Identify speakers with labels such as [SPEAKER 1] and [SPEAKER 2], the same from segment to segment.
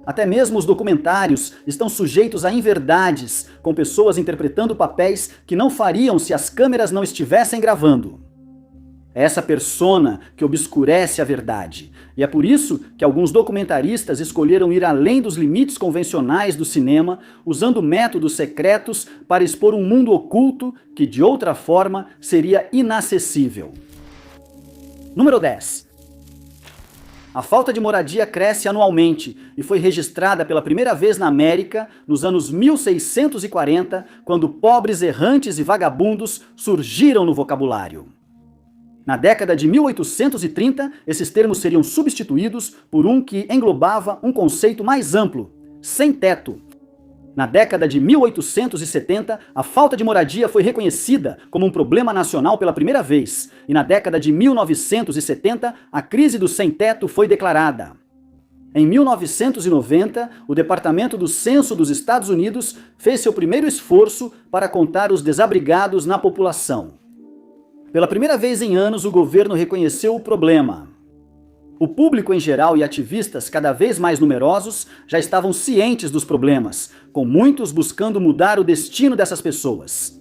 [SPEAKER 1] Até mesmo os documentários estão sujeitos a inverdades, com pessoas interpretando papéis que não fariam se as câmeras não estivessem gravando. É essa persona que obscurece a verdade, e é por isso que alguns documentaristas escolheram ir além dos limites convencionais do cinema, usando métodos secretos para expor um mundo oculto que, de outra forma, seria inacessível. Número 10. A falta de moradia cresce anualmente e foi registrada pela primeira vez na América nos anos 1640, quando pobres errantes e vagabundos surgiram no vocabulário. Na década de 1830, esses termos seriam substituídos por um que englobava um conceito mais amplo: sem teto. Na década de 1870, a falta de moradia foi reconhecida como um problema nacional pela primeira vez, e na década de 1970, a crise do sem-teto foi declarada. Em 1990, o Departamento do Censo dos Estados Unidos fez seu primeiro esforço para contar os desabrigados na população. Pela primeira vez em anos, o governo reconheceu o problema. O público em geral e ativistas cada vez mais numerosos já estavam cientes dos problemas, com muitos buscando mudar o destino dessas pessoas.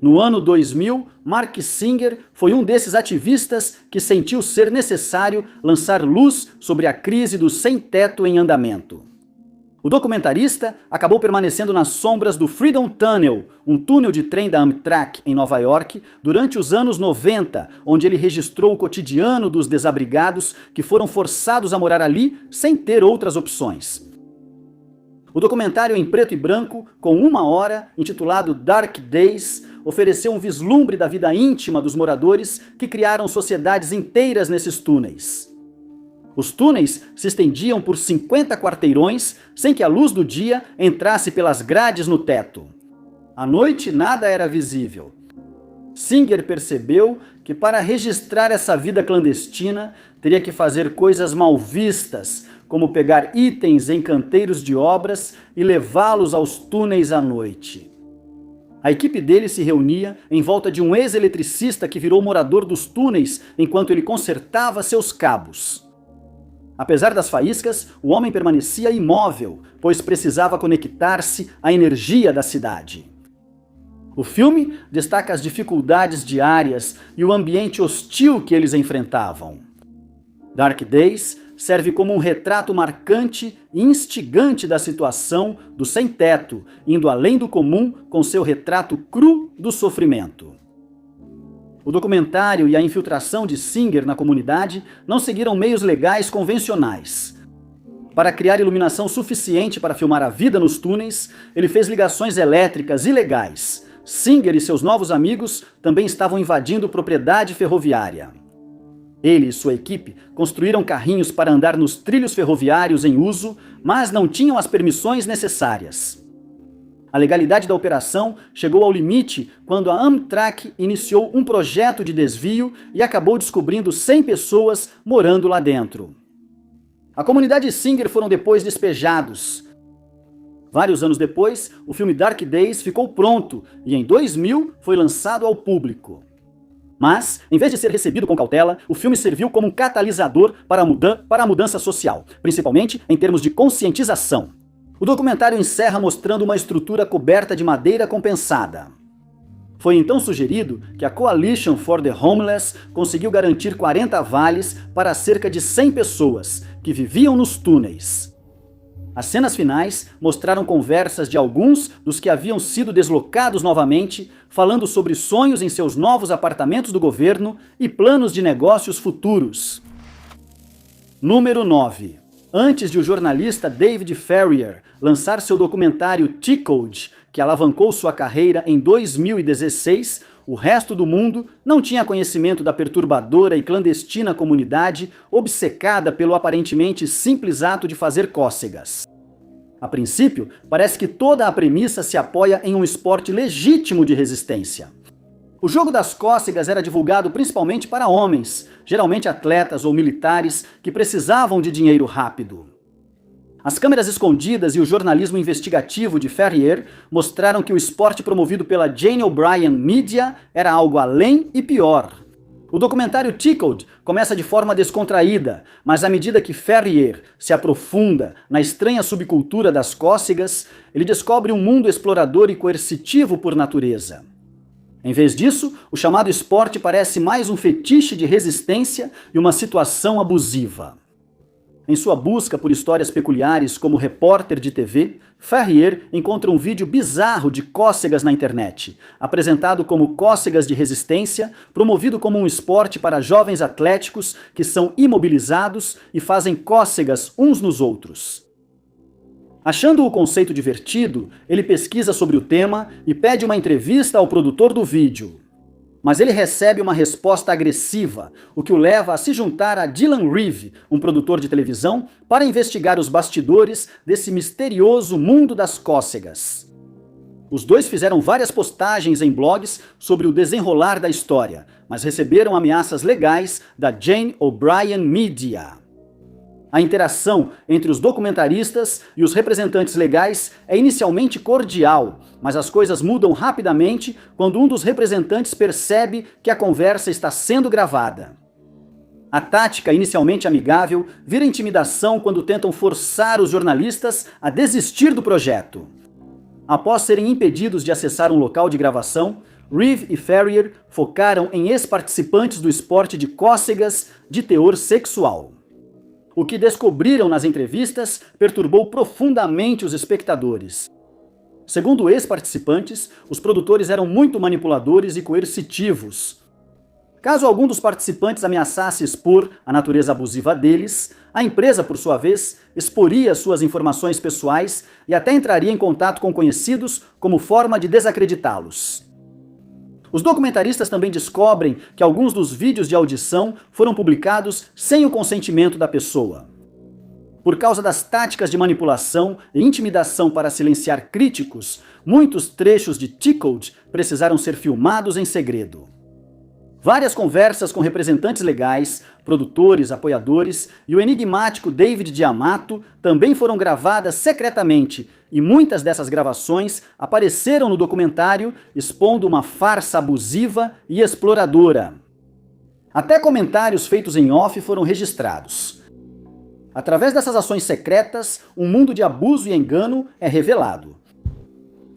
[SPEAKER 1] No ano 2000, Mark Singer foi um desses ativistas que sentiu ser necessário lançar luz sobre a crise do sem-teto em andamento. O documentarista acabou permanecendo nas sombras do Freedom Tunnel, um túnel de trem da Amtrak em Nova York, durante os anos 90, onde ele registrou o cotidiano dos desabrigados que foram forçados a morar ali sem ter outras opções. O documentário em preto e branco, com 1 hora, intitulado Dark Days, ofereceu um vislumbre da vida íntima dos moradores que criaram sociedades inteiras nesses túneis. Os túneis se estendiam por 50 quarteirões, sem que a luz do dia entrasse pelas grades no teto. À noite nada era visível. Singer percebeu que para registrar essa vida clandestina, teria que fazer coisas mal vistas, como pegar itens em canteiros de obras e levá-los aos túneis à noite. A equipe dele se reunia em volta de um ex-eletricista que virou morador dos túneis enquanto ele consertava seus cabos. Apesar das faíscas, o homem permanecia imóvel, pois precisava conectar-se à energia da cidade. O filme destaca as dificuldades diárias e o ambiente hostil que eles enfrentavam. Dark Days serve como um retrato marcante e instigante da situação do sem-teto, indo além do comum com seu retrato cru do sofrimento. O documentário e a infiltração de Singer na comunidade não seguiram meios legais convencionais. Para criar iluminação suficiente para filmar a vida nos túneis, ele fez ligações elétricas ilegais. Singer e seus novos amigos também estavam invadindo propriedade ferroviária. Ele e sua equipe construíram carrinhos para andar nos trilhos ferroviários em uso, mas não tinham as permissões necessárias. A legalidade da operação chegou ao limite quando a Amtrak iniciou um projeto de desvio e acabou descobrindo 100 pessoas morando lá dentro. A comunidade e Singer foram depois despejados. Vários anos depois, o filme Dark Days ficou pronto e em 2000 foi lançado ao público. Mas, em vez de ser recebido com cautela, o filme serviu como um catalisador para a mudança social, principalmente em termos de conscientização. O documentário encerra mostrando uma estrutura coberta de madeira compensada. Foi então sugerido que a Coalition for the Homeless conseguiu garantir 40 vales para cerca de 100 pessoas que viviam nos túneis. As cenas finais mostraram conversas de alguns dos que haviam sido deslocados novamente, falando sobre sonhos em seus novos apartamentos do governo e planos de negócios futuros. Número 9. Antes de o jornalista David Farrier lançar seu documentário Tickled, que alavancou sua carreira em 2016, o resto do mundo não tinha conhecimento da perturbadora e clandestina comunidade obcecada pelo aparentemente simples ato de fazer cócegas. A princípio, parece que toda a premissa se apoia em um esporte legítimo de resistência. O jogo das cócegas era divulgado principalmente para homens, geralmente atletas ou militares que precisavam de dinheiro rápido. As câmeras escondidas e o jornalismo investigativo de Farrier mostraram que o esporte promovido pela Jane O'Brien Media era algo além e pior. O documentário Tickled começa de forma descontraída, mas à medida que Ferrier se aprofunda na estranha subcultura das cócegas, ele descobre um mundo explorador e coercitivo por natureza. Em vez disso, o chamado esporte parece mais um fetiche de resistência e uma situação abusiva. Em sua busca por histórias peculiares como repórter de TV, Ferrier encontra um vídeo bizarro de cócegas na internet, apresentado como cócegas de resistência, promovido como um esporte para jovens atléticos que são imobilizados e fazem cócegas uns nos outros. Achando o conceito divertido, ele pesquisa sobre o tema e pede uma entrevista ao produtor do vídeo. Mas ele recebe uma resposta agressiva, o que o leva a se juntar a Dylan Reeve, um produtor de televisão, para investigar os bastidores desse misterioso mundo das cócegas. Os dois fizeram várias postagens em blogs sobre o desenrolar da história, mas receberam ameaças legais da Jane O'Brien Media. A interação entre os documentaristas e os representantes legais é inicialmente cordial, mas as coisas mudam rapidamente quando um dos representantes percebe que a conversa está sendo gravada. A tática, inicialmente amigável, vira intimidação quando tentam forçar os jornalistas a desistir do projeto. Após serem impedidos de acessar um local de gravação, Reeve e Ferrier focaram em ex-participantes do esporte de cócegas de teor sexual. O que descobriram nas entrevistas perturbou profundamente os espectadores. Segundo ex-participantes, os produtores eram muito manipuladores e coercitivos. Caso algum dos participantes ameaçasse expor a natureza abusiva deles, a empresa, por sua vez, exporia suas informações pessoais e até entraria em contato com conhecidos como forma de desacreditá-los. Os documentaristas também descobrem que alguns dos vídeos de audição foram publicados sem o consentimento da pessoa. Por causa das táticas de manipulação e intimidação para silenciar críticos, muitos trechos de Tickled precisaram ser filmados em segredo. Várias conversas com representantes legais, produtores, apoiadores e o enigmático David Diamato também foram gravadas secretamente, e muitas dessas gravações apareceram no documentário expondo uma farsa abusiva e exploradora. Até comentários feitos em off foram registrados. Através dessas ações secretas, um mundo de abuso e engano é revelado.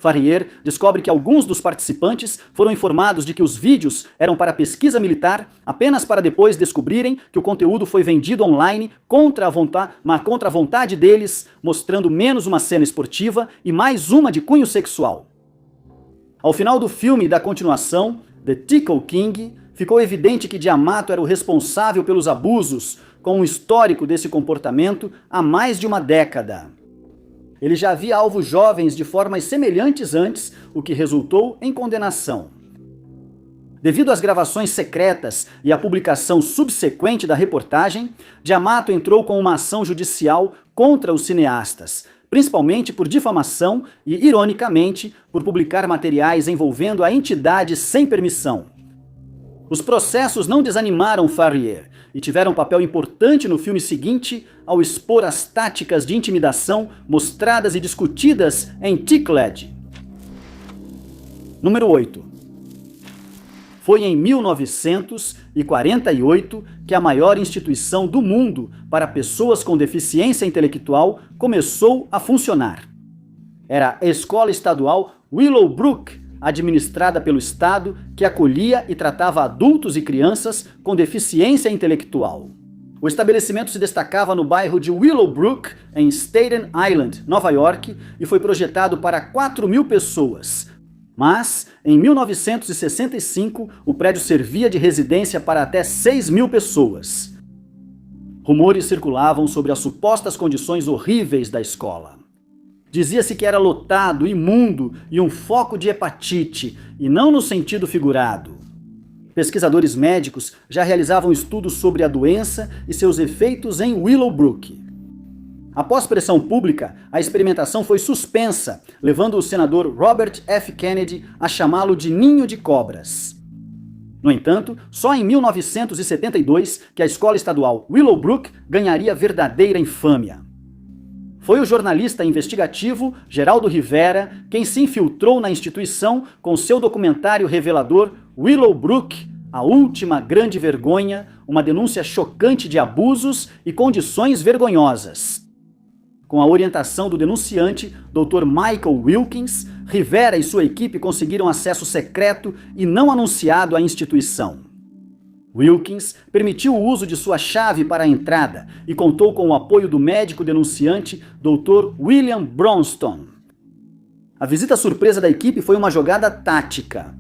[SPEAKER 1] Ferrier descobre que alguns dos participantes foram informados de que os vídeos eram para pesquisa militar apenas para depois descobrirem que o conteúdo foi vendido online contra a vontade deles, mostrando menos uma cena esportiva e mais uma de cunho sexual. Ao final do filme e da continuação, The Tickle King, ficou evidente que Diamato era o responsável pelos abusos, com um histórico desse comportamento há mais de uma década. Ele já havia alvo jovens de formas semelhantes antes, o que resultou em condenação. Devido às gravações secretas e à publicação subsequente da reportagem, Diamato entrou com uma ação judicial contra os cineastas, principalmente por difamação e, ironicamente, por publicar materiais envolvendo a entidade sem permissão. Os processos não desanimaram Ferrier e tiveram um papel importante no filme seguinte ao expor as táticas de intimidação mostradas e discutidas em Tickled. Número 8. Foi em 1948 que a maior instituição do mundo para pessoas com deficiência intelectual começou a funcionar. Era a Escola Estadual Willowbrook, administrada pelo Estado, que acolhia e tratava adultos e crianças com deficiência intelectual. O estabelecimento se destacava no bairro de Willowbrook, em Staten Island, Nova York, e foi projetado para 4.000 pessoas. Mas, em 1965, o prédio servia de residência para até 6.000 pessoas. Rumores circulavam sobre as supostas condições horríveis da escola. Dizia-se que era lotado, imundo e um foco de hepatite, e não no sentido figurado. Pesquisadores médicos já realizavam estudos sobre a doença e seus efeitos em Willowbrook. Após pressão pública, a experimentação foi suspensa, levando o senador Robert F. Kennedy a chamá-lo de ninho de cobras. No entanto, só em 1972 que a escola estadual Willowbrook ganharia verdadeira infâmia. Foi o jornalista investigativo Geraldo Rivera quem se infiltrou na instituição com seu documentário revelador Willowbrook, a última grande vergonha, uma denúncia chocante de abusos e condições vergonhosas. Com a orientação do denunciante, Dr. Michael Wilkins, Rivera e sua equipe conseguiram acesso secreto e não anunciado à instituição. Wilkins permitiu o uso de sua chave para a entrada e contou com o apoio do médico denunciante Dr. William Bronston. A visita surpresa da equipe foi uma jogada tática.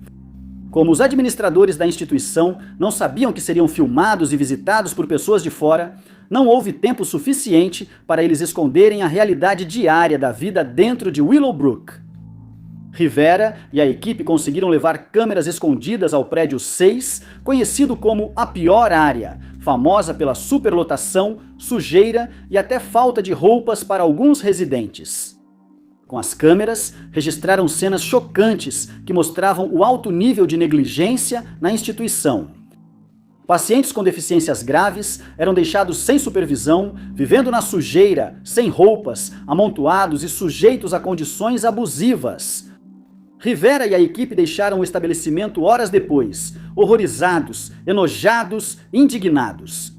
[SPEAKER 1] Como os administradores da instituição não sabiam que seriam filmados e visitados por pessoas de fora, não houve tempo suficiente para eles esconderem a realidade diária da vida dentro de Willowbrook. Rivera e a equipe conseguiram levar câmeras escondidas ao prédio 6, conhecido como a pior área, famosa pela superlotação, sujeira e até falta de roupas para alguns residentes. Com as câmeras, registraram cenas chocantes que mostravam o alto nível de negligência na instituição. Pacientes com deficiências graves eram deixados sem supervisão, vivendo na sujeira, sem roupas, amontoados e sujeitos a condições abusivas. Rivera e a equipe deixaram o estabelecimento horas depois, horrorizados, enojados, indignados.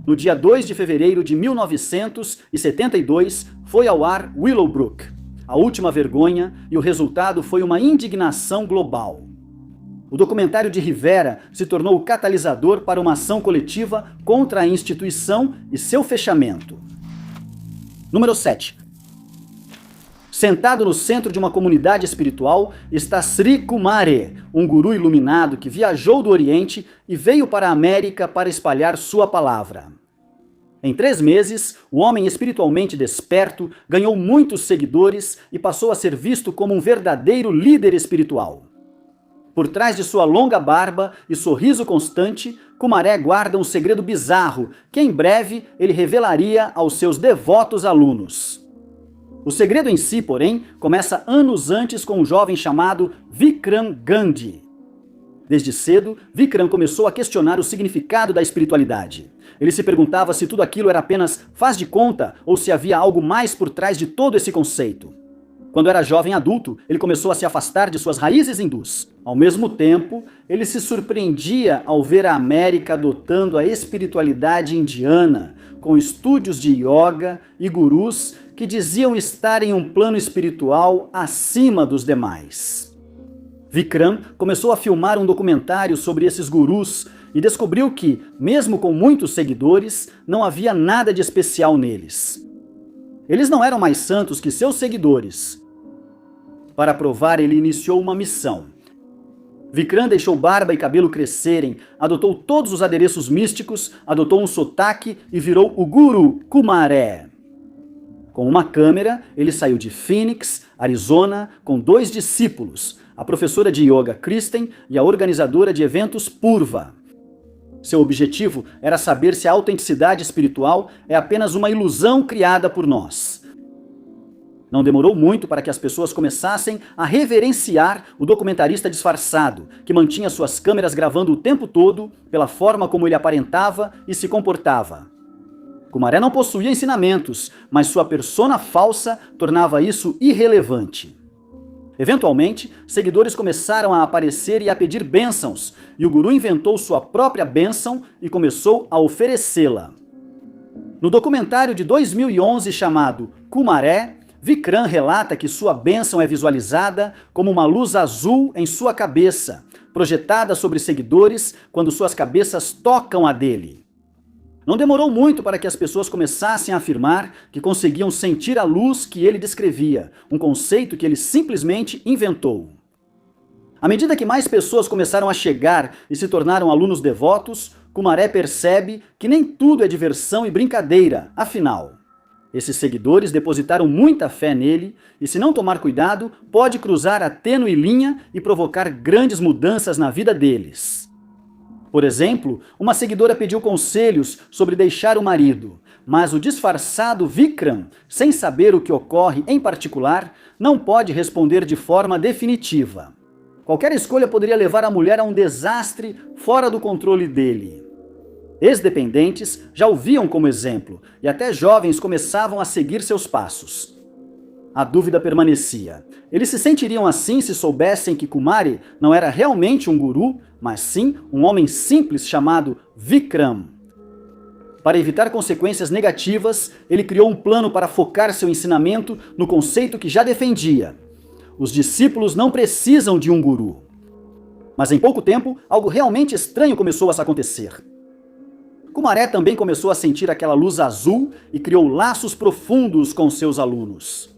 [SPEAKER 1] No dia 2 de fevereiro de 1972, foi ao ar Willowbrook, a última vergonha, e o resultado foi uma indignação global. O documentário de Rivera se tornou o catalisador para uma ação coletiva contra a instituição e seu fechamento. Número 7. Sentado no centro de uma comunidade espiritual está Sri Kumare, um guru iluminado que viajou do Oriente e veio para a América para espalhar sua palavra. Em 3 meses, o homem espiritualmente desperto ganhou muitos seguidores e passou a ser visto como um verdadeiro líder espiritual. Por trás de sua longa barba e sorriso constante, Kumare guarda um segredo bizarro que em breve ele revelaria aos seus devotos alunos. O segredo em si, porém, começa anos antes com um jovem chamado Vikram Gandhi. Desde cedo, Vikram começou a questionar o significado da espiritualidade. Ele se perguntava se tudo aquilo era apenas faz de conta ou se havia algo mais por trás de todo esse conceito. Quando era jovem adulto, ele começou a se afastar de suas raízes hindus. Ao mesmo tempo, ele se surpreendia ao ver a América adotando a espiritualidade indiana, com estúdios de yoga e gurus que diziam estar em um plano espiritual acima dos demais. Vikram começou a filmar um documentário sobre esses gurus e descobriu que, mesmo com muitos seguidores, não havia nada de especial neles. Eles não eram mais santos que seus seguidores. Para provar, ele iniciou uma missão. Vikram deixou barba e cabelo crescerem, adotou todos os adereços místicos, adotou um sotaque e virou o Guru Kumare. Com uma câmera, ele saiu de Phoenix, Arizona, com 2 discípulos, a professora de yoga Kristen e a organizadora de eventos Purva. Seu objetivo era saber se a autenticidade espiritual é apenas uma ilusão criada por nós. Não demorou muito para que as pessoas começassem a reverenciar o documentarista disfarçado, que mantinha suas câmeras gravando o tempo todo pela forma como ele aparentava e se comportava. Kumare não possuía ensinamentos, mas sua persona falsa tornava isso irrelevante. Eventualmente, seguidores começaram a aparecer e a pedir bênçãos, e o guru inventou sua própria bênção e começou a oferecê-la. No documentário de 2011 chamado Kumare, Vikram relata que sua bênção é visualizada como uma luz azul em sua cabeça, projetada sobre seguidores quando suas cabeças tocam a dele. Não demorou muito para que as pessoas começassem a afirmar que conseguiam sentir a luz que ele descrevia, um conceito que ele simplesmente inventou. À medida que mais pessoas começaram a chegar e se tornaram alunos devotos, Kumare percebe que nem tudo é diversão e brincadeira, afinal. Esses seguidores depositaram muita fé nele e, se não tomar cuidado, pode cruzar a tênue linha e provocar grandes mudanças na vida deles. Por exemplo, uma seguidora pediu conselhos sobre deixar o marido, mas o disfarçado Vikram, sem saber o que ocorre em particular, não pode responder de forma definitiva. Qualquer escolha poderia levar a mulher a um desastre fora do controle dele. Ex-dependentes já o viam como exemplo, e até jovens começavam a seguir seus passos. a dúvida permanecia. Eles se sentiriam assim se soubessem que Kumari não era realmente um guru, mas sim um homem simples chamado Vikram. Para evitar consequências negativas, ele criou um plano para focar seu ensinamento no conceito que já defendia: os discípulos não precisam de um guru. Mas em pouco tempo, algo realmente estranho começou a acontecer. Kumaré também começou a sentir aquela luz azul e criou laços profundos com seus alunos.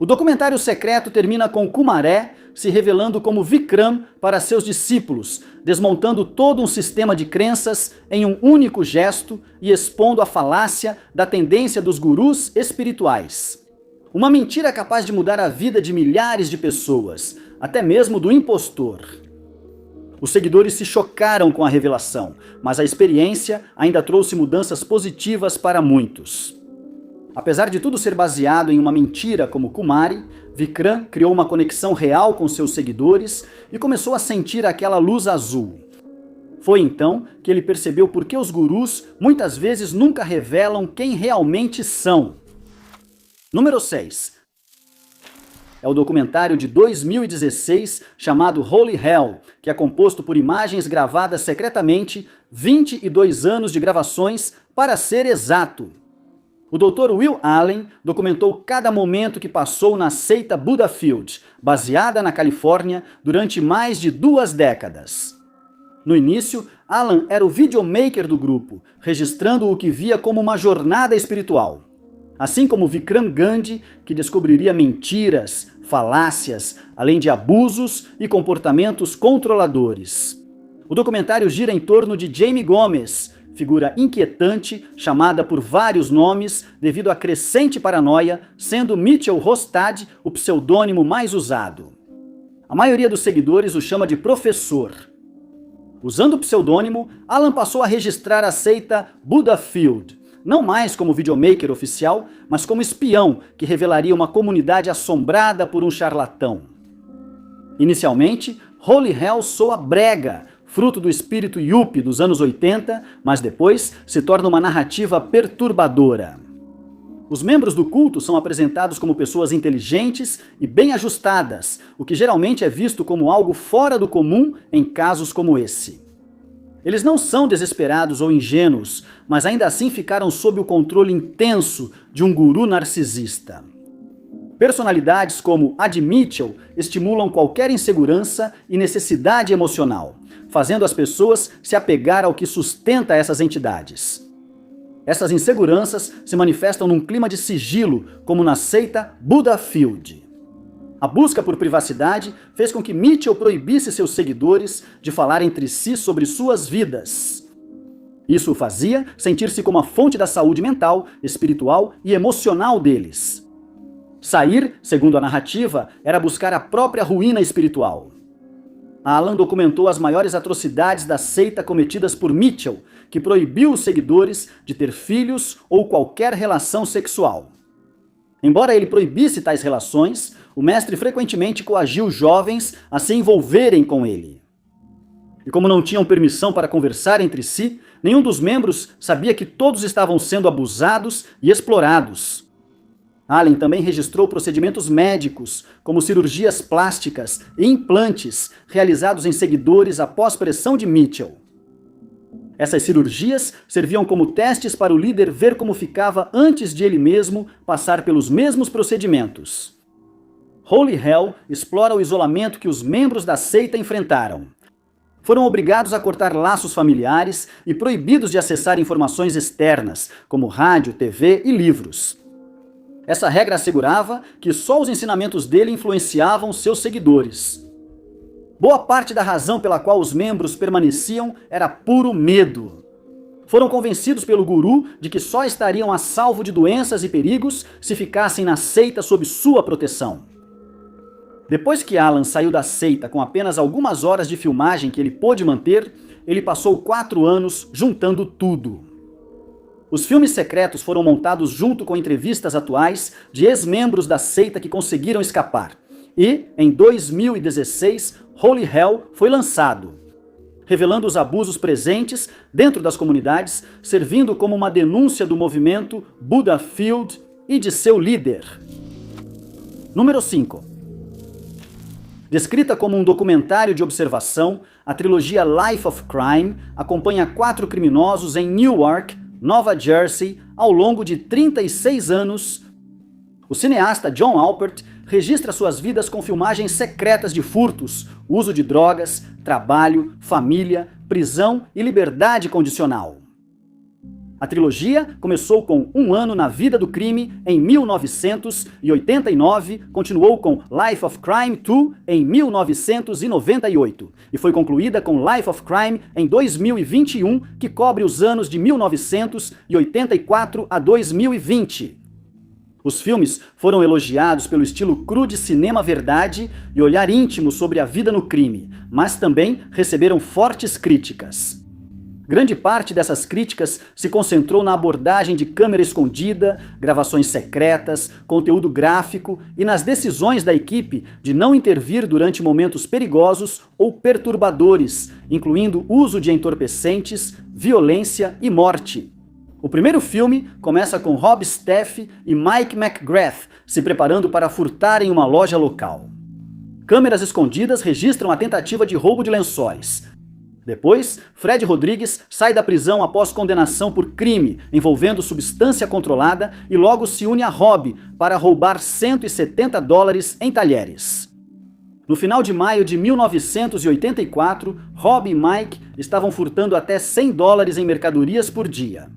[SPEAKER 1] O documentário secreto termina com Kumaré se revelando como Vikram para seus discípulos, desmontando todo um sistema de crenças em um único gesto e expondo a falácia da tendência dos gurus espirituais. Uma mentira capaz de mudar a vida de milhares de pessoas, até mesmo do impostor. Os seguidores se chocaram com a revelação, mas a experiência ainda trouxe mudanças positivas para muitos. Apesar de tudo ser baseado em uma mentira como Kumari, Vikram criou uma conexão real com seus seguidores e começou a sentir aquela luz azul. Foi então que ele percebeu por que os gurus muitas vezes nunca revelam quem realmente são. Número 6. É o documentário de 2016 chamado Holy Hell, que é composto por imagens gravadas secretamente, 22 anos de gravações para ser exato. O Dr. Will Allen documentou cada momento que passou na seita Buddhafield, baseada na Califórnia, durante mais de 2 décadas. No início, Alan era o videomaker do grupo, registrando o que via como uma jornada espiritual. Assim como Vikram Gandhi, que descobriria mentiras, falácias, além de abusos e comportamentos controladores. O documentário gira em torno de Jamie Gomez, figura inquietante, chamada por vários nomes devido à crescente paranoia, sendo Mitchell Rostad o pseudônimo mais usado. A maioria dos seguidores o chama de professor. Usando o pseudônimo, Alan passou a registrar a seita Buddhafield, não mais como videomaker oficial, mas como espião que revelaria uma comunidade assombrada por um charlatão. Inicialmente, Holy Hell soa brega, fruto do espírito yuppie dos anos 80, mas depois se torna uma narrativa perturbadora. Os membros do culto são apresentados como pessoas inteligentes e bem ajustadas, o que geralmente é visto como algo fora do comum em casos como esse. Eles não são desesperados ou ingênuos, mas ainda assim ficaram sob o controle intenso de um guru narcisista. Personalidades como a de Mitchell estimulam qualquer insegurança e necessidade emocional, fazendo as pessoas se apegar ao que sustenta essas entidades. Essas inseguranças se manifestam num clima de sigilo, como na seita Buddhafield. A busca por privacidade fez com que Mitchell proibisse seus seguidores de falar entre si sobre suas vidas. Isso o fazia sentir-se como a fonte da saúde mental, espiritual e emocional deles. Sair, segundo a narrativa, era buscar a própria ruína espiritual. Alan documentou as maiores atrocidades da seita cometidas por Mitchell, que proibiu os seguidores de ter filhos ou qualquer relação sexual. Embora ele proibisse tais relações, o mestre frequentemente coagiu jovens a se envolverem com ele. E como não tinham permissão para conversar entre si, nenhum dos membros sabia que todos estavam sendo abusados e explorados. Allen também registrou procedimentos médicos, como cirurgias plásticas e implantes, realizados em seguidores após pressão de Mitchell. Essas cirurgias serviam como testes para o líder ver como ficava antes de ele mesmo passar pelos mesmos procedimentos. Holy Hell explora o isolamento que os membros da seita enfrentaram. Foram obrigados a cortar laços familiares e proibidos de acessar informações externas, como rádio, TV e livros. Essa regra assegurava que só os ensinamentos dele influenciavam seus seguidores. Boa parte da razão pela qual os membros permaneciam era puro medo. Foram convencidos pelo guru de que só estariam a salvo de doenças e perigos se ficassem na seita sob sua proteção. Depois que Alan saiu da seita com apenas algumas horas de filmagem que ele pôde manter, ele passou 4 anos juntando tudo. Os filmes secretos foram montados junto com entrevistas atuais de ex-membros da seita que conseguiram escapar. E, em 2016, Holy Hell foi lançado, revelando os abusos presentes dentro das comunidades, servindo como uma denúncia do movimento Buddhafield e de seu líder. Número 5. Descrita como um documentário de observação, a trilogia Life of Crime acompanha 4 criminosos em Newark, Nova Jersey, ao longo de 36 anos. O cineasta John Alpert registra suas vidas com filmagens secretas de furtos, uso de drogas, trabalho, família, prisão e liberdade condicional. A trilogia começou com Um Ano na Vida do Crime, em 1989, continuou com Life of Crime 2, em 1998, e foi concluída com Life of Crime, em 2021, que cobre os anos de 1984 a 2020. Os filmes foram elogiados pelo estilo cru de cinema verdade e olhar íntimo sobre a vida no crime, mas também receberam fortes críticas. Grande parte dessas críticas se concentrou na abordagem de câmera escondida, gravações secretas, conteúdo gráfico e nas decisões da equipe de não intervir durante momentos perigosos ou perturbadores, incluindo uso de entorpecentes, violência e morte. O primeiro filme começa com Rob Steff e Mike McGrath se preparando para furtar em uma loja local. Câmeras escondidas registram a tentativa de roubo de lençóis. Depois, Fred Rodrigues sai da prisão após condenação por crime envolvendo substância controlada e logo se une a Rob para roubar $170 em talheres. No final de maio de 1984, Rob e Mike estavam furtando até $100 em mercadorias por dia.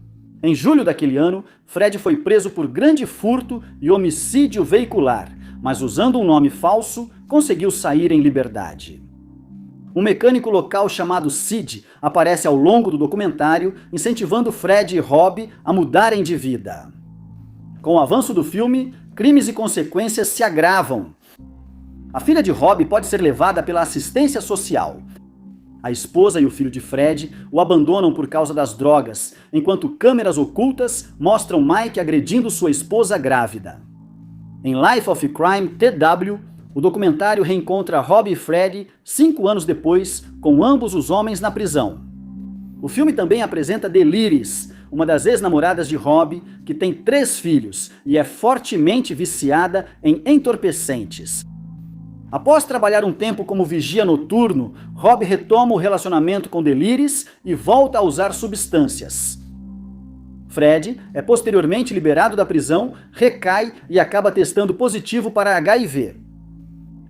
[SPEAKER 1] Em julho daquele ano, Fred foi preso por grande furto e homicídio veicular, mas usando um nome falso, conseguiu sair em liberdade. Um mecânico local chamado Sid aparece ao longo do documentário, incentivando Fred e Rob a mudarem de vida. Com o avanço do filme, crimes e consequências se agravam. A filha de Rob pode ser levada pela assistência social. A esposa e o filho de Fred o abandonam por causa das drogas, enquanto câmeras ocultas mostram Mike agredindo sua esposa grávida. Em Life of Crime TW, o documentário reencontra Rob e Fred 5 anos depois, com ambos os homens na prisão. O filme também apresenta Delires, uma das ex-namoradas de Rob, que tem 3 filhos e é fortemente viciada em entorpecentes. Após trabalhar um tempo como vigia noturno, Rob retoma o relacionamento com Delires e volta a usar substâncias. Fred é posteriormente liberado da prisão, recai e acaba testando positivo para HIV.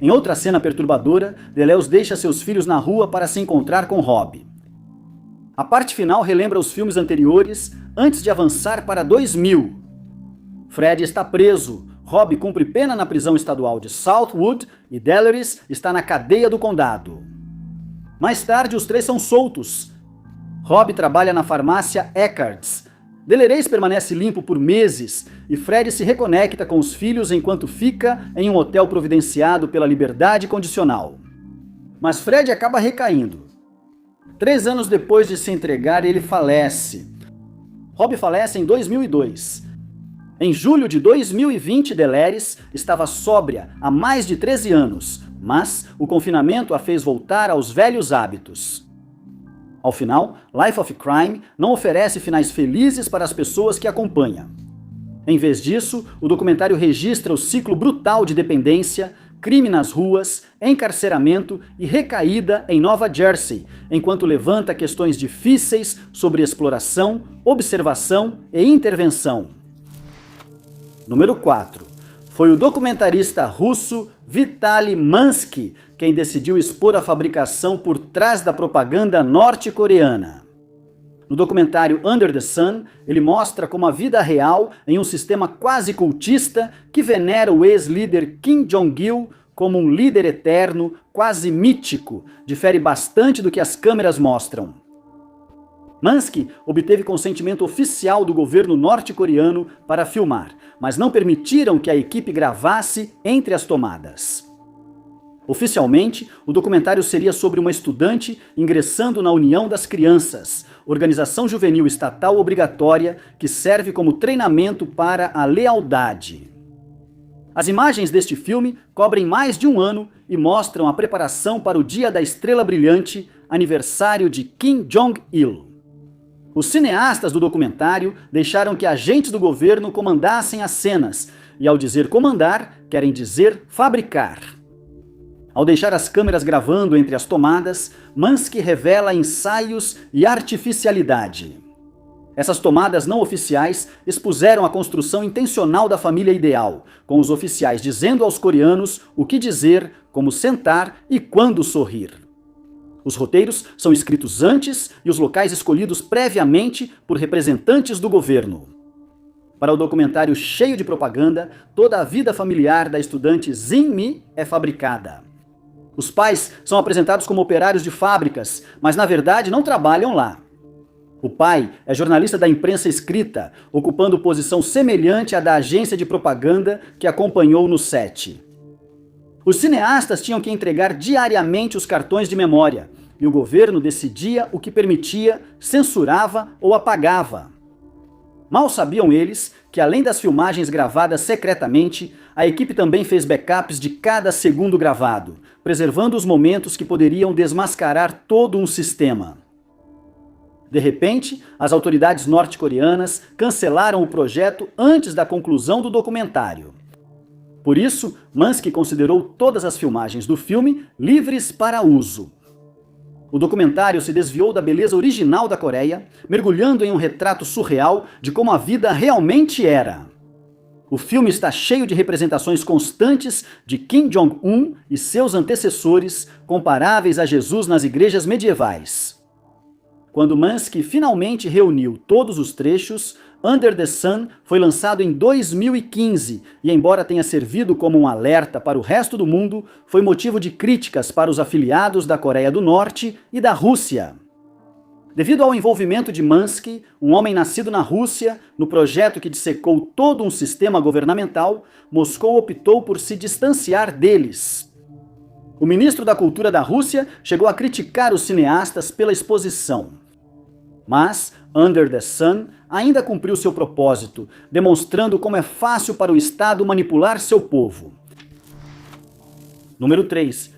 [SPEAKER 1] Em outra cena perturbadora, Deleus deixa seus filhos na rua para se encontrar com Rob. A parte final relembra os filmes anteriores, antes de avançar para 2000. Fred está preso, Rob cumpre pena na prisão estadual de Southwood e Delires está na cadeia do condado. Mais tarde, os 3 são soltos. Rob trabalha na farmácia Eckhart's. Delires permanece limpo por meses e Fred se reconecta com os filhos enquanto fica em um hotel providenciado pela liberdade condicional. Mas Fred acaba recaindo. 3 anos depois de se entregar, ele falece. Rob falece em 2002. Em julho de 2020, Delires estava sóbria há mais de 13 anos, mas o confinamento a fez voltar aos velhos hábitos. Ao final, Life of Crime não oferece finais felizes para as pessoas que acompanham. Em vez disso, o documentário registra o ciclo brutal de dependência, crime nas ruas, encarceramento e recaída em Nova Jersey, enquanto levanta questões difíceis sobre exploração, observação e intervenção. Número 4. Foi o documentarista russo Vitaly Mansky quem decidiu expor a fabricação por trás da propaganda norte-coreana. No documentário Under the Sun, ele mostra como a vida real em um sistema quase cultista que venera o ex-líder Kim Jong-il como um líder eterno, quase mítico, difere bastante do que as câmeras mostram. Mansky obteve consentimento oficial do governo norte-coreano para filmar, mas não permitiram que a equipe gravasse entre as tomadas. Oficialmente, o documentário seria sobre uma estudante ingressando na União das Crianças, organização juvenil estatal obrigatória que serve como treinamento para a lealdade. As imagens deste filme cobrem mais de 1 ano e mostram a preparação para o Dia da Estrela Brilhante, aniversário de Kim Jong-il. Os cineastas do documentário deixaram que agentes do governo comandassem as cenas, e ao dizer comandar, querem dizer fabricar. Ao deixar as câmeras gravando entre as tomadas, Mansky revela ensaios e artificialidade. Essas tomadas não oficiais expuseram a construção intencional da família ideal, com os oficiais dizendo aos coreanos o que dizer, como sentar e quando sorrir. Os roteiros são escritos antes e os locais escolhidos previamente por representantes do governo. Para o documentário cheio de propaganda, toda a vida familiar da estudante Jin-mi é fabricada. Os pais são apresentados como operários de fábricas, mas na verdade não trabalham lá. O pai é jornalista da imprensa escrita, ocupando posição semelhante à da agência de propaganda que acompanhou no set. Os cineastas tinham que entregar diariamente os cartões de memória, e o governo decidia o que permitia, censurava ou apagava. Mal sabiam eles que, além das filmagens gravadas secretamente, a equipe também fez backups de cada segundo gravado, preservando os momentos que poderiam desmascarar todo um sistema. De repente, as autoridades norte-coreanas cancelaram o projeto antes da conclusão do documentário. Por isso, Mansky considerou todas as filmagens do filme livres para uso. O documentário se desviou da beleza original da Coreia, mergulhando em um retrato surreal de como a vida realmente era. O filme está cheio de representações constantes de Kim Jong-un e seus antecessores, comparáveis a Jesus nas igrejas medievais. Quando Mansky finalmente reuniu todos os trechos, Under the Sun foi lançado em 2015 e, embora tenha servido como um alerta para o resto do mundo, foi motivo de críticas para os afiliados da Coreia do Norte e da Rússia. Devido ao envolvimento de Mansky, um homem nascido na Rússia, no projeto que dissecou todo um sistema governamental, Moscou optou por se distanciar deles. O ministro da Cultura da Rússia chegou a criticar os cineastas pela exposição. Mas Under the Sun ainda cumpriu seu propósito, demonstrando como é fácil para o Estado manipular seu povo. Número 3.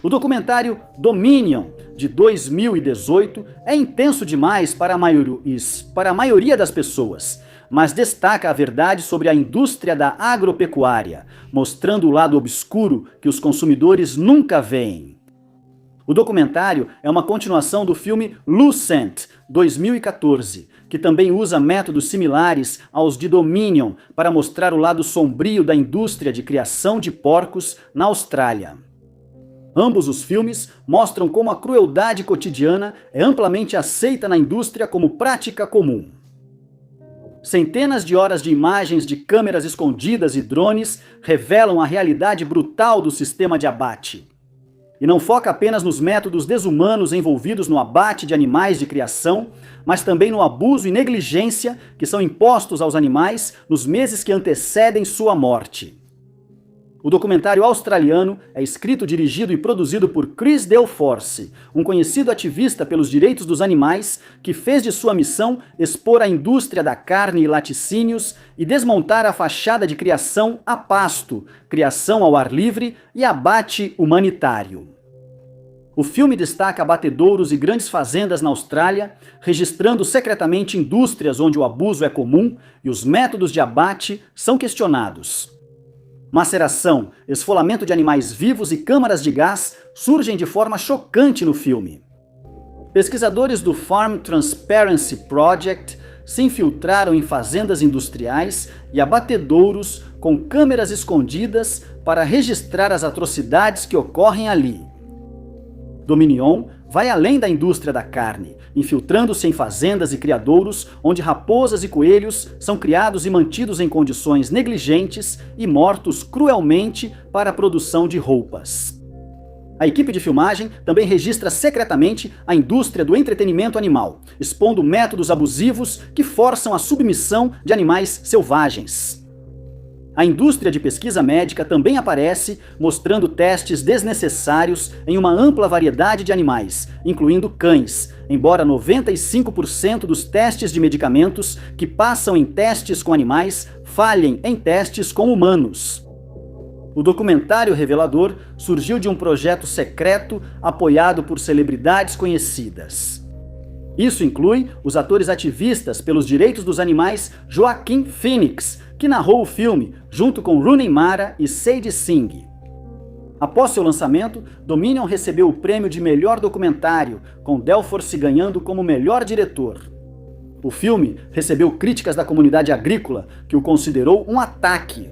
[SPEAKER 1] O documentário Dominion, de 2018, é intenso demais para a maioria das pessoas, mas destaca a verdade sobre a indústria da agropecuária, mostrando o lado obscuro que os consumidores nunca veem. O documentário é uma continuação do filme Lucent, 2014, que também usa métodos similares aos de Dominion para mostrar o lado sombrio da indústria de criação de porcos na Austrália. Ambos os filmes mostram como a crueldade cotidiana é amplamente aceita na indústria como prática comum. Centenas de horas de imagens de câmeras escondidas e drones revelam a realidade brutal do sistema de abate. E não foca apenas nos métodos desumanos envolvidos no abate de animais de criação, mas também no abuso e negligência que são impostos aos animais nos meses que antecedem sua morte. O documentário australiano é escrito, dirigido e produzido por Chris Delforce, um conhecido ativista pelos direitos dos animais que fez de sua missão expor a indústria da carne e laticínios e desmontar a fachada de criação a pasto, criação ao ar livre e abate humanitário. O filme destaca abatedouros e grandes fazendas na Austrália, registrando secretamente indústrias onde o abuso é comum e os métodos de abate são questionados. Maceração, esfolamento de animais vivos e câmaras de gás surgem de forma chocante no filme. Pesquisadores do Farm Transparency Project se infiltraram em fazendas industriais e abatedouros com câmeras escondidas para registrar as atrocidades que ocorrem ali. Dominion vai além da indústria da carne, infiltrando-se em fazendas e criadouros onde raposas e coelhos são criados e mantidos em condições negligentes e mortos cruelmente para a produção de roupas. A equipe de filmagem também registra secretamente a indústria do entretenimento animal, expondo métodos abusivos que forçam a submissão de animais selvagens. A indústria de pesquisa médica também aparece, mostrando testes desnecessários em uma ampla variedade de animais, incluindo cães, embora 95% dos testes de medicamentos que passam em testes com animais falhem em testes com humanos. O documentário revelador surgiu de um projeto secreto apoiado por celebridades conhecidas. Isso inclui os atores ativistas pelos direitos dos animais Joaquin Phoenix, que narrou o filme junto com Rooney Mara e Sadie Singh. Após seu lançamento, Dominion recebeu o prêmio de melhor documentário, com Delforce ganhando como melhor diretor. O filme recebeu críticas da comunidade agrícola, que o considerou um ataque.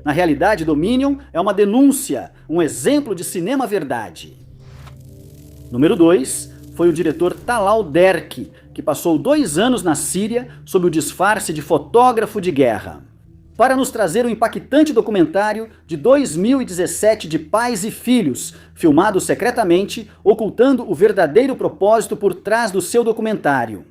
[SPEAKER 1] Na realidade, Dominion é uma denúncia, um exemplo de cinema-verdade. Número 2 foi o diretor Talal Derk, que passou 2 anos na Síria sob o disfarce de fotógrafo de guerra, para nos trazer o impactante documentário de 2017 de Pais e Filhos, filmado secretamente, ocultando o verdadeiro propósito por trás do seu documentário.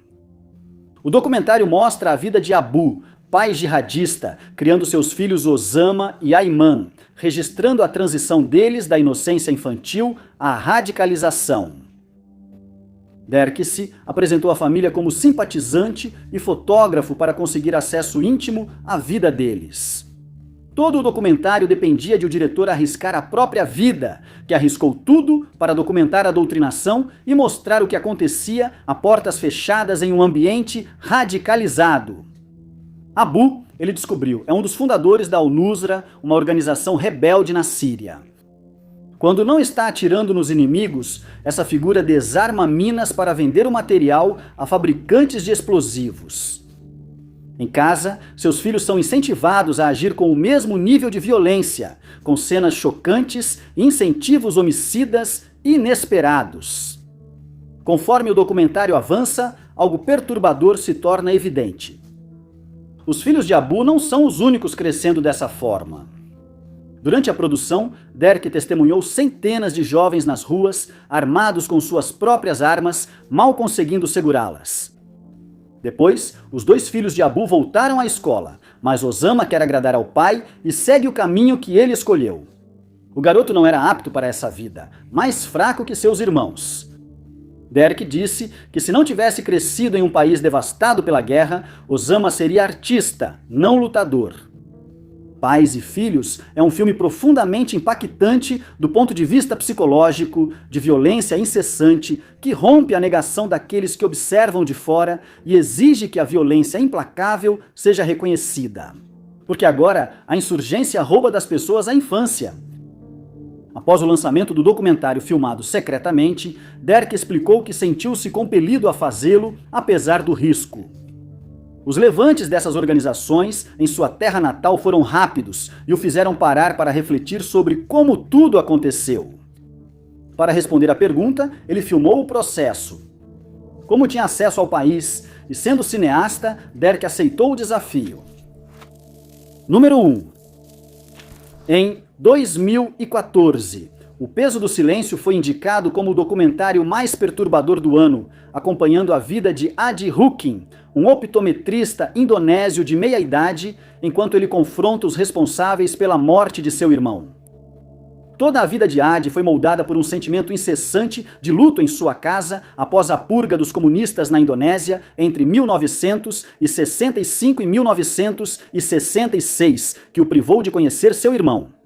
[SPEAKER 1] O documentário mostra a vida de Abu, pai jihadista, criando seus filhos Osama e Ayman, registrando a transição deles da inocência infantil à radicalização. Derkse apresentou a família como simpatizante e fotógrafo para conseguir acesso íntimo à vida deles. Todo o documentário dependia de o diretor arriscar a própria vida, que arriscou tudo para documentar a doutrinação e mostrar o que acontecia a portas fechadas em um ambiente radicalizado. Abu, ele descobriu, é um dos fundadores da Al-Nusra, uma organização rebelde na Síria. Quando não está atirando nos inimigos, essa figura desarma minas para vender o material a fabricantes de explosivos. Em casa, seus filhos são incentivados a agir com o mesmo nível de violência, com cenas chocantes e incentivos homicidas inesperados. Conforme o documentário avança, algo perturbador se torna evidente. Os filhos de Abu não são os únicos crescendo dessa forma. Durante a produção, Derk testemunhou centenas de jovens nas ruas, armados com suas próprias armas, mal conseguindo segurá-las. Depois, os 2 filhos de Abu voltaram à escola, mas Osama quer agradar ao pai e segue o caminho que ele escolheu. O garoto não era apto para essa vida, mais fraco que seus irmãos. Derk disse que se não tivesse crescido em um país devastado pela guerra, Osama seria artista, não lutador. Pais e Filhos é um filme profundamente impactante do ponto de vista psicológico, de violência incessante, que rompe a negação daqueles que observam de fora e exige que a violência implacável seja reconhecida. Porque agora a insurgência rouba das pessoas a infância. Após o lançamento do documentário filmado secretamente, Derk explicou que sentiu-se compelido a fazê-lo, apesar do risco. Os levantes dessas organizações em sua terra natal foram rápidos e o fizeram parar para refletir sobre como tudo aconteceu. Para responder à pergunta, ele filmou o processo. Como tinha acesso ao país e sendo cineasta, Derk aceitou o desafio. Número 1. Em 2014, O Peso do Silêncio foi indicado como o documentário mais perturbador do ano, acompanhando a vida de Adi Hukin, um optometrista indonésio de meia-idade, enquanto ele confronta os responsáveis pela morte de seu irmão. Toda a vida de Adi foi moldada por um sentimento incessante de luto em sua casa após a purga dos comunistas na Indonésia entre 1965 e 1966, que o privou de conhecer seu irmão.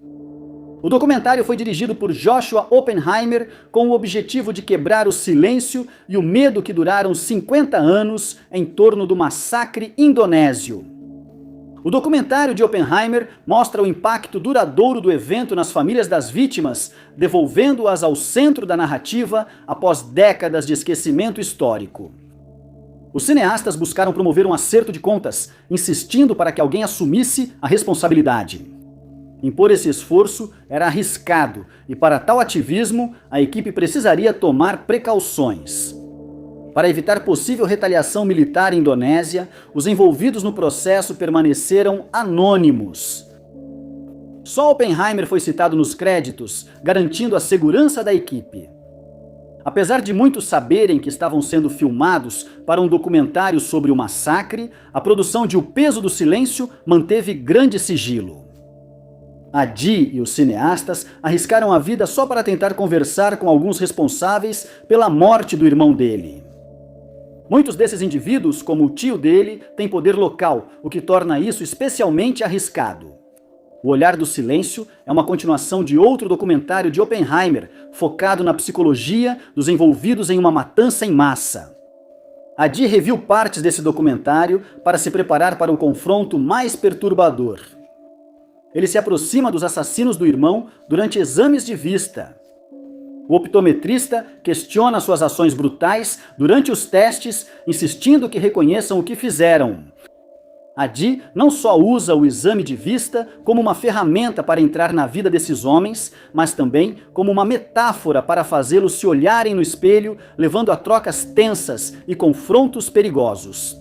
[SPEAKER 1] O documentário foi dirigido por Joshua Oppenheimer com o objetivo de quebrar o silêncio e o medo que duraram 50 anos em torno do massacre indonésio. O documentário de Oppenheimer mostra o impacto duradouro do evento nas famílias das vítimas, devolvendo-as ao centro da narrativa após décadas de esquecimento histórico. Os cineastas buscaram promover um acerto de contas, insistindo para que alguém assumisse a responsabilidade. Impor esse esforço era arriscado e, para tal ativismo, a equipe precisaria tomar precauções. Para evitar possível retaliação militar indonésia, os envolvidos no processo permaneceram anônimos. Só Oppenheimer foi citado nos créditos, garantindo a segurança da equipe. Apesar de muitos saberem que estavam sendo filmados para um documentário sobre o massacre, a produção de O Peso do Silêncio manteve grande sigilo. Adi e os cineastas arriscaram a vida só para tentar conversar com alguns responsáveis pela morte do irmão dele. Muitos desses indivíduos, como o tio dele, têm poder local, o que torna isso especialmente arriscado. O Olhar do Silêncio é uma continuação de outro documentário de Oppenheimer, focado na psicologia dos envolvidos em uma matança em massa. Adi reviu partes desse documentário para se preparar para o confronto mais perturbador. Ele se aproxima dos assassinos do irmão durante exames de vista. O optometrista questiona suas ações brutais durante os testes, insistindo que reconheçam o que fizeram. Adi não só usa o exame de vista como uma ferramenta para entrar na vida desses homens, mas também como uma metáfora para fazê-los se olharem no espelho, levando a trocas tensas e confrontos perigosos.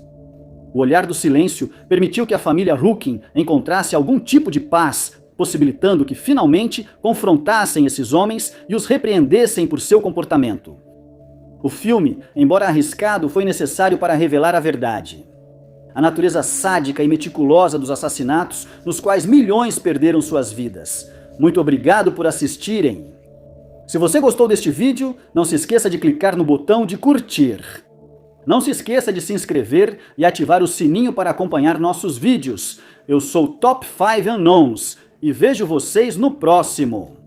[SPEAKER 1] O olhar do silêncio permitiu que a família Rookin encontrasse algum tipo de paz, possibilitando que finalmente confrontassem esses homens e os repreendessem por seu comportamento. O filme, embora arriscado, foi necessário para revelar a verdade. A natureza sádica e meticulosa dos assassinatos, nos quais milhões perderam suas vidas. Muito obrigado por assistirem. Se você gostou deste vídeo, não se esqueça de clicar no botão de curtir. Não se esqueça de se inscrever e ativar o sininho para acompanhar nossos vídeos. Eu sou Top 5 Unknowns e vejo vocês no próximo.